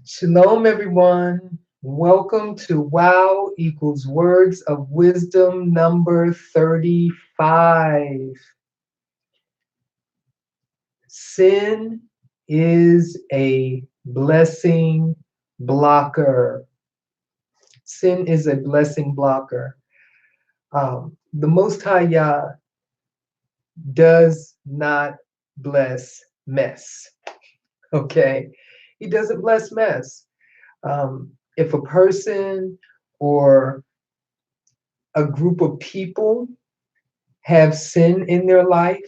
Shalom, everyone. Welcome to Wow equals Words of Wisdom number 35. Sin is a blessing blocker. Sin is a blessing blocker. The Most High Yah does not bless mess. Okay? He doesn't bless mess. If a person or a group of people have sin in their life,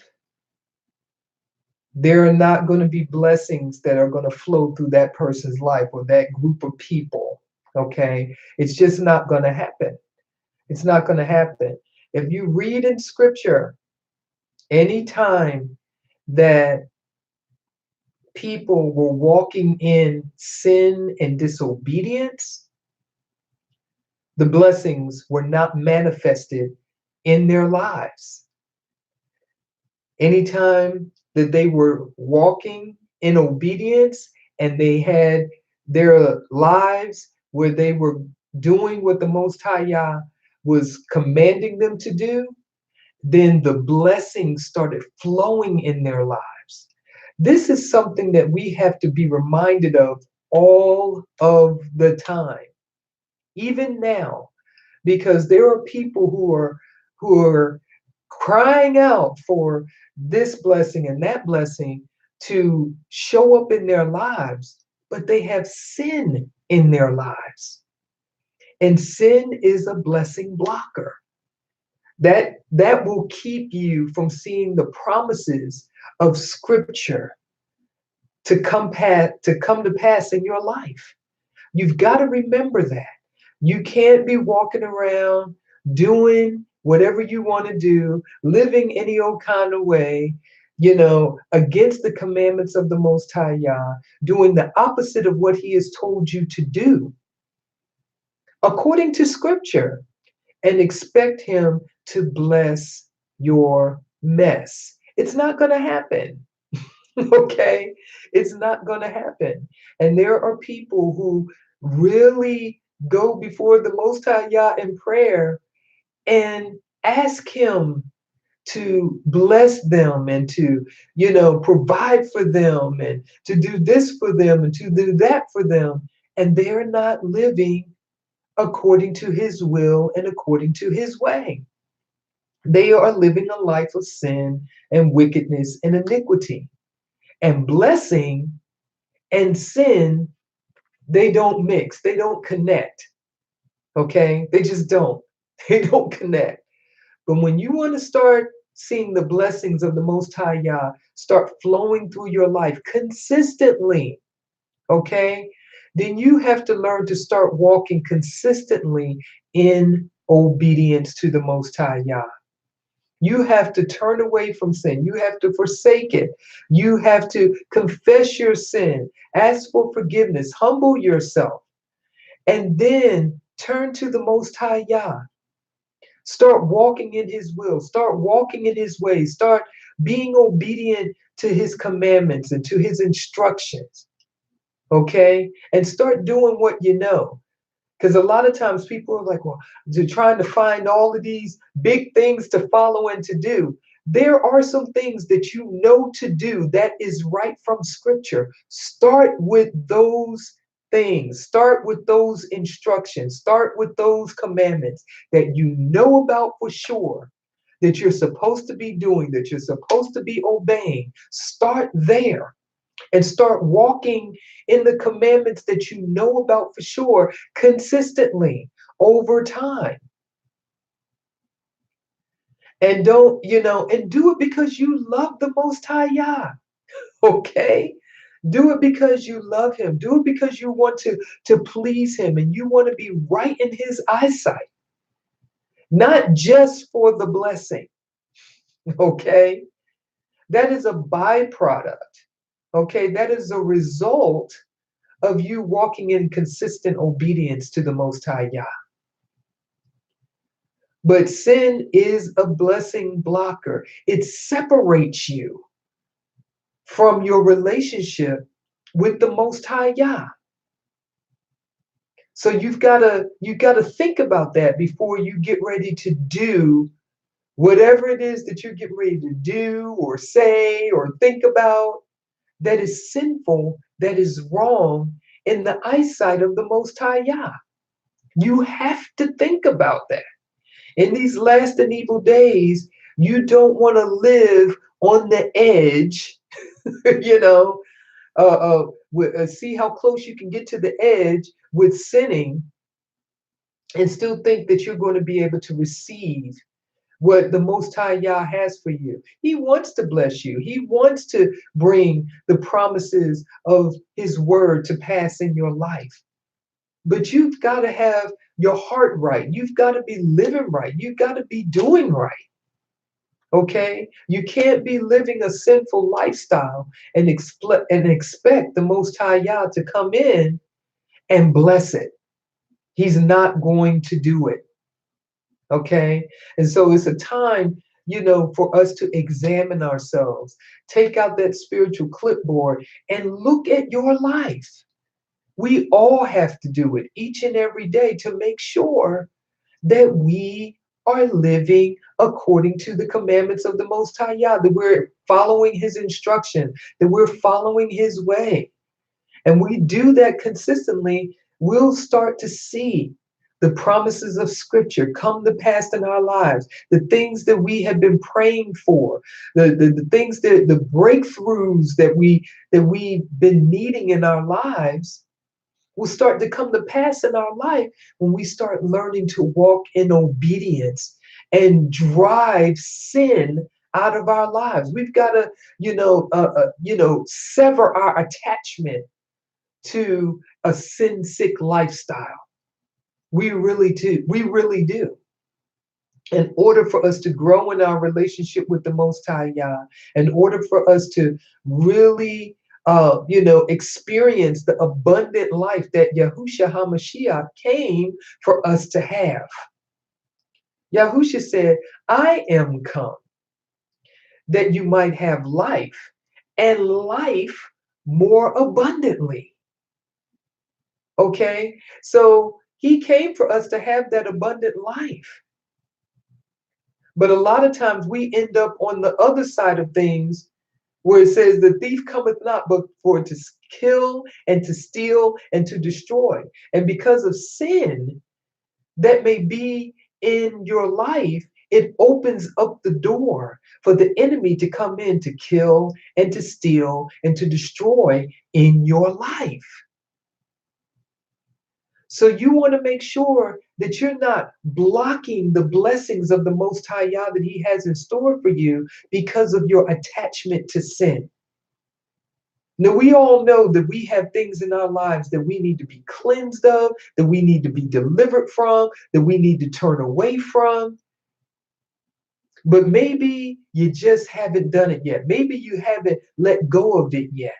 there are not going to be blessings that are going to flow through that person's life or that group of people. Okay? It's just not going to happen. It's not going to happen. If you read in scripture, anytime that people were walking in sin and disobedience, the blessings were not manifested in their lives. Anytime that they were walking in obedience and they had their lives where they were doing what the Most High Yah was commanding them to do, then the blessings started flowing in their lives. This is something that we have to be reminded of all of the time, even now, because there are people who are crying out for this blessing and that blessing to show up in their lives, but they have sin in their lives. And sin is a blessing blocker. That will keep you from seeing the promises of scripture to come to pass in your life. You've got to remember that. You can't be walking around doing whatever you want to do, living any old kind of way, against the commandments of the Most High Yah, doing the opposite of what He has told you to do, according to Scripture, and expect Him to bless your mess. It's not going to happen. Okay? It's not going to happen. And there are people who really go before the Most High Yah in prayer and ask Him to bless them and to, provide for them and to do this for them and to do that for them. And they're not living according to His will and according to His way. They are living a life of sin and wickedness and iniquity. And blessing and sin, they don't mix, they don't connect. Okay? They just don't. They don't connect. But when you want to start seeing the blessings of the Most High Yah start flowing through your life consistently, okay, then you have to learn to start walking consistently in obedience to the Most High Yah. You have to turn away from sin. You have to forsake it. You have to confess your sin, ask for forgiveness, humble yourself, and then turn to the Most High Yah. Start walking in His will. Start walking in His ways. Start being obedient to His commandments and to His instructions. Okay? And start doing what you know. Because a lot of times people are like, well, they're trying to find all of these big things to follow and to do. There are some things that you know to do that is right from Scripture. Start with those things. Start with those instructions. Start with those commandments that you know about for sure, that you're supposed to be doing, that you're supposed to be obeying. Start there and start walking in the commandments that you know about for sure consistently over time. And and do it because you love the Most High Yah. Okay? Do it because you love Him. Do it because you want to please Him and you want to be right in His eyesight. Not just for the blessing. Okay? That is a byproduct. Okay? That is a result of you walking in consistent obedience to the Most High Yah. But sin is a blessing blocker. It separates you from your relationship with the Most High Yah. So you gotta think about that before you get ready to do whatever it is that you're getting ready to do or say or think about that is sinful, that is wrong in the eyesight of the Most High Yah. You have to think about that. In these last and evil days, you don't want to live on the edge, you know, see how close you can get to the edge with sinning and still think that you're going to be able to receive what the Most High Yah has for you. He wants to bless you. He wants to bring the promises of His word to pass in your life. But you've got to have your heart right. You've got to be living right. You've got to be doing right. Okay? You can't be living a sinful lifestyle and expect the Most High Yah to come in and bless it. He's not going to do it. Okay? And so it's a time, for us to examine ourselves, take out that spiritual clipboard and look at your life. We all have to do it each and every day to make sure that we are living according to the commandments of the Most High Yah, that we're following His instruction, that we're following His way. And we do that consistently, we'll start to see the promises of Scripture come to pass in our lives, the things that we have been praying for, the things that the breakthroughs that we've been needing in our lives will start to come to pass in our life when we start learning to walk in obedience and drive sin out of our lives. We've got to, sever our attachment to a sin sick lifestyle. We really do. We really do. In order for us to grow in our relationship with the Most High Yah, in order for us to really, experience the abundant life that Yahushua HaMashiach came for us to have. Yahushua said, I am come that you might have life and life more abundantly. Okay? So he came for us to have that abundant life. But a lot of times we end up on the other side of things where it says the thief cometh not but for to kill and to steal and to destroy. And because of sin that may be in your life, it opens up the door for the enemy to come in to kill and to steal and to destroy in your life. So you want to make sure that you're not blocking the blessings of the Most High Yah that He has in store for you because of your attachment to sin. Now, we all know that we have things in our lives that we need to be cleansed of, that we need to be delivered from, that we need to turn away from. But maybe you just haven't done it yet. Maybe you haven't let go of it yet.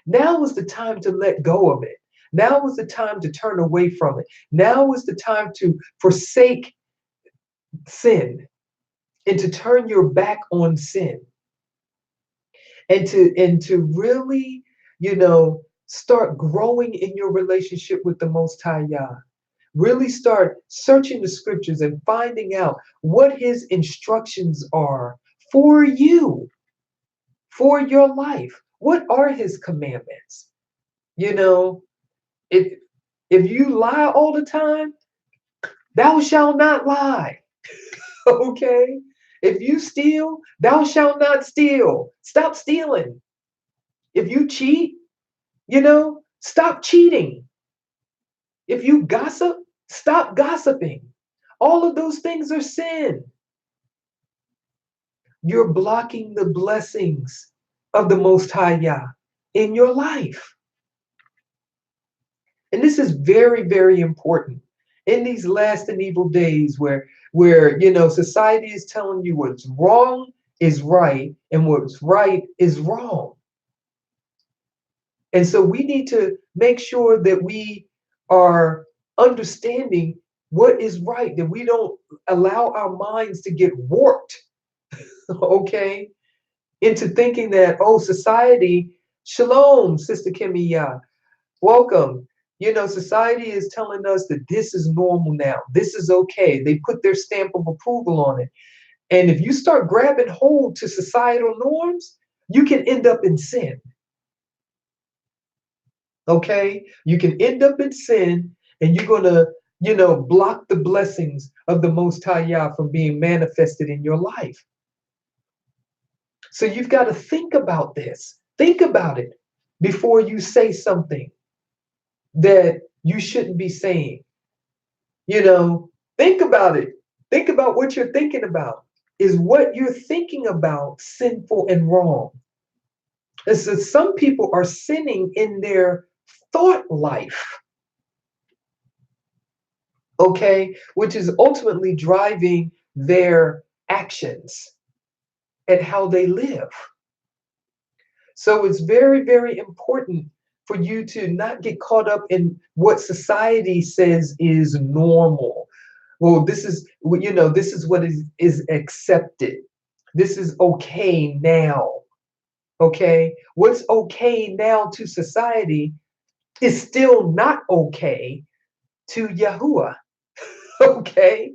Now is the time to let go of it. Now is the time to turn away from it. Now is the time to forsake sin and to turn your back on sin and to really, start growing in your relationship with the Most High Yah. Really start searching the scriptures and finding out what His instructions are for you, for your life. What are His commandments? If if you lie all the time, thou shalt not lie. Okay? If you steal, thou shalt not steal. Stop stealing. If you cheat, stop cheating. If you gossip, stop gossiping. All of those things are sin. You're blocking the blessings of the Most High Yah in your life. And this is very, very important in these last and evil days where society is telling you what's wrong is right and what's right is wrong. And so we need to make sure that we are understanding what is right, that we don't allow our minds to get warped, okay, into thinking that, society, shalom, Sister Kimia, welcome. You know, society is telling us that this is normal now. This is okay. They put their stamp of approval on it. And if you start grabbing hold to societal norms, you can end up in sin. Okay? You can end up in sin and you're going to, block the blessings of the Most High Yah from being manifested in your life. So you've got to think about this. Think about it before you say something that you shouldn't be saying. Think about it. Think about what you're thinking about. Is what you're thinking about sinful and wrong? And so some people are sinning in their thought life, okay, which is ultimately driving their actions and how they live. So it's very, very important for you to not get caught up in what society says is normal. Well, this is what is accepted. This is okay now. Okay. What's okay now to society is still not okay to Yahuwah. Okay.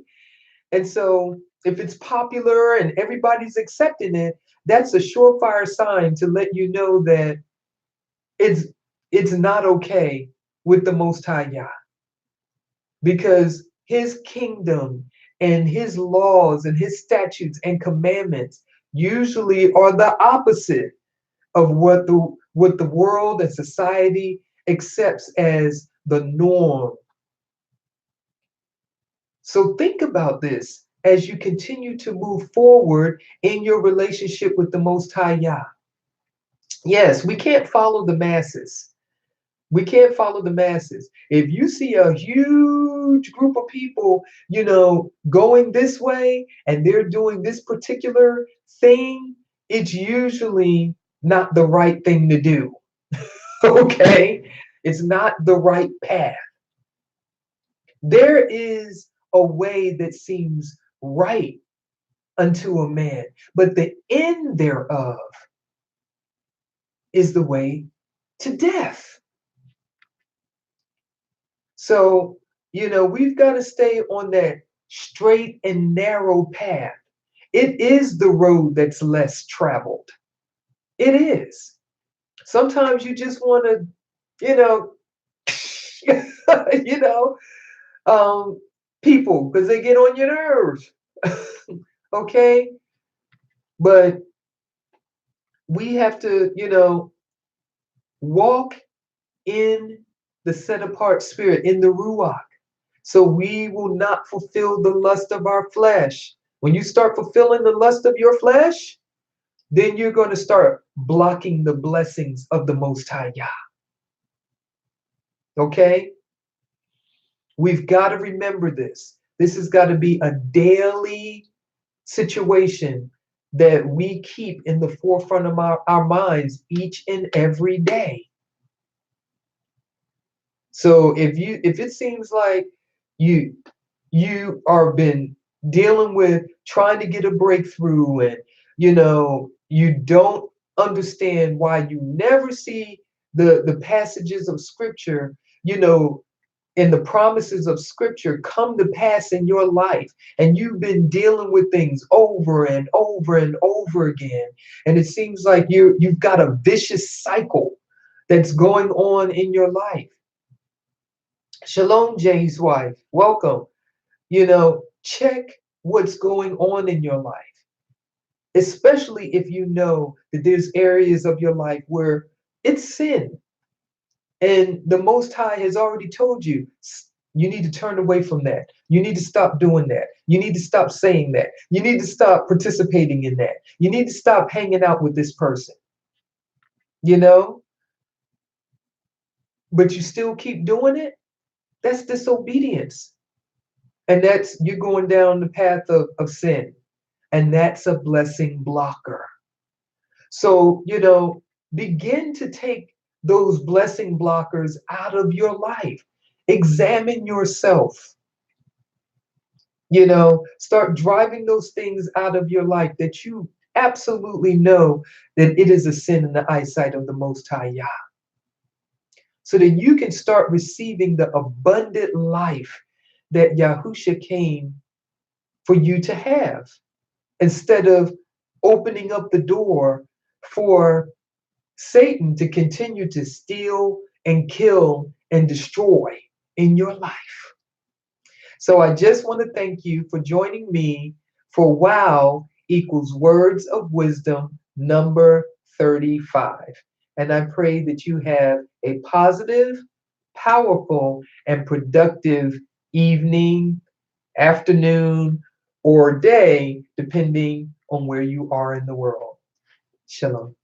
And so if it's popular and everybody's accepting it, that's a surefire sign to let you know that it's it's not okay with the Most High Yah, because his kingdom and his laws and his statutes and commandments usually are the opposite of what the world and society accepts as the norm. So think about this as you continue to move forward in your relationship with the Most High Yah. Yes, we can't follow the masses. We can't follow the masses. If you see a huge group of people, going this way and they're doing this particular thing, it's usually not the right thing to do. Okay? It's not the right path. There is a way that seems right unto a man, but the end thereof is the way to death. So, we've got to stay on that straight and narrow path. It is the road that's less traveled. It is. Sometimes you just want to, you know, you know, people because they get on your nerves. Okay. But we have to, walk in the set apart spirit, in the Ruach. So we will not fulfill the lust of our flesh. When you start fulfilling the lust of your flesh, then you're going to start blocking the blessings of the Most High Yah. Okay? We've got to remember this. This has got to be a daily situation that we keep in the forefront of our minds each and every day. So if it seems like you are been dealing with trying to get a breakthrough and you don't understand why you never see the passages of scripture, and the promises of scripture come to pass in your life, and you've been dealing with things over and over and over again, and it seems like you've got a vicious cycle that's going on in your life. Shalom, Jay's wife. Welcome. Check what's going on in your life, especially if you know that there's areas of your life where it's sin. And the Most High has already told you, you need to turn away from that. You need to stop doing that. You need to stop saying that. You need to stop participating in that. You need to stop hanging out with this person, but you still keep doing it. That's disobedience. And that's you're going down the path of sin. And that's a blessing blocker. So, begin to take those blessing blockers out of your life. Examine yourself. Start driving those things out of your life that you absolutely know that it is a sin in the eyesight of the Most High Yah. so that you can start receiving the abundant life that Yahusha came for you to have, instead of opening up the door for Satan to continue to steal and kill and destroy in your life. So I just want to thank you for joining me for WOW equals Words of Wisdom number 35. And I pray that you have a positive, powerful, and productive evening, afternoon, or day, depending on where you are in the world. Shalom.